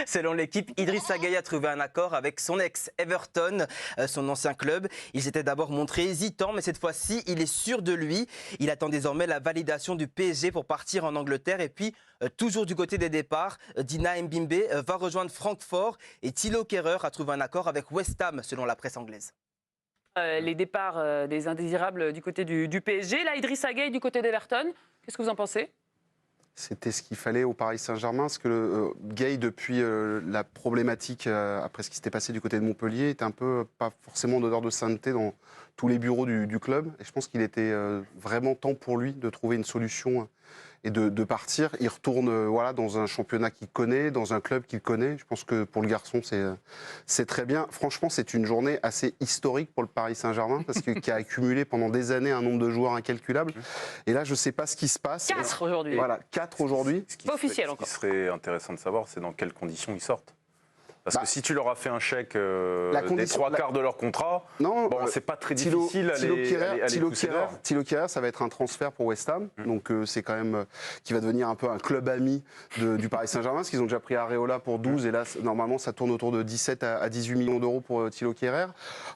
Selon l'équipe, Idrissa Gueye a trouvé un accord avec son ex Everton, son ancien club. Il s'était d'abord montré hésitant, mais cette fois-ci, il est sûr de lui. Il attend désormais la validation du PSG pour partir en Angleterre. Et puis, toujours du côté des départs, Dina Mbimbe va rejoindre Francfort et Thilo Kehrer a trouvé un accord avec West Ham, selon la presse anglaise. Les départs des indésirables du côté du PSG. Là, Idrissa Gueye du côté d'Everton. Qu'est-ce que vous en pensez ? C'était ce qu'il fallait au Paris Saint-Germain, parce que Gueye, depuis la problématique, après ce qui s'était passé du côté de Montpellier, était un peu, pas forcément en odeur de sainteté dans tous les bureaux du club. Et je pense qu'il était vraiment temps pour lui de trouver une solution et de partir. Il retourne voilà, dans un championnat qu'il connaît, dans un club qu'il connaît. Je pense que pour le garçon, c'est très bien. Franchement, c'est une journée assez historique pour le Paris Saint-Germain, parce qu'il a accumulé pendant des années un nombre de joueurs incalculable. Et là, je ne sais pas ce qui se passe. 4 aujourd'hui. Voilà, 4 aujourd'hui. Pas officiel encore. Ce qui serait intéressant de savoir, c'est dans quelles conditions ils sortent. Parce que si tu leur as fait un chèque des 3/4 de leur contrat, bon, c'est pas très difficile à les pousser dehors. Thilo Kehrer, ça va être un transfert pour West Ham. Donc c'est quand même qui va devenir un peu un club ami du Paris Saint-Germain, parce qu'ils ont déjà pris Areola pour 12 et là normalement ça tourne autour de 17 à 18 millions d'euros pour Thilo Kehrer.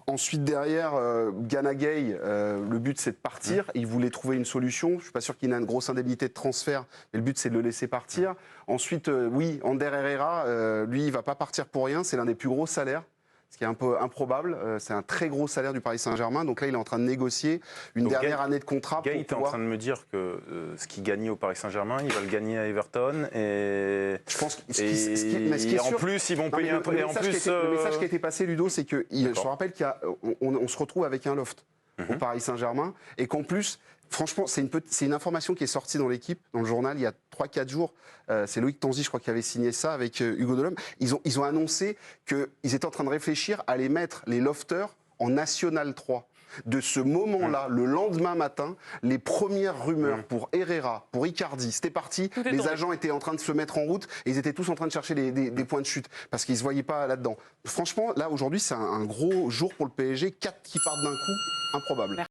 Ensuite derrière, Gana Gueye, le but c'est de partir. Il voulait trouver une solution. Je suis pas sûr qu'il ait une grosse indemnité de transfert, mais le but c'est de le laisser partir. Ensuite, oui, Ander Herrera, lui, il va pas partir pour rien. C'est l'un des plus gros salaires, ce qui est un peu improbable. C'est un très gros salaire du Paris Saint-Germain. Donc là, il est en train de négocier une dernière année de contrat. Gueye, tu es en train de me dire que ce qu'il gagnait au Paris Saint-Germain, il va le gagner à Everton. Et je pense en plus, ils vont payer un peu. Le message qui a été passé, Ludo, c'est que je rappelle qu'on se retrouve avec un loft au Paris Saint-Germain et qu'en plus, franchement, c'est une information qui est sortie dans l'équipe, dans le journal, il y a 3-4 jours. C'est Loïc Tanzi, je crois, qui avait signé ça avec Hugo Delhomme. Ils ont annoncé qu'ils étaient en train de réfléchir à les mettre, les lofters, en National 3. De ce moment-là, le lendemain matin, les premières rumeurs pour Herrera, pour Icardi, c'était parti. Les agents étaient en train de se mettre en route et ils étaient tous en train de chercher des points de chute parce qu'ils ne se voyaient pas là-dedans. Franchement, là, aujourd'hui, c'est un gros jour pour le PSG. 4 qui partent d'un coup, improbable.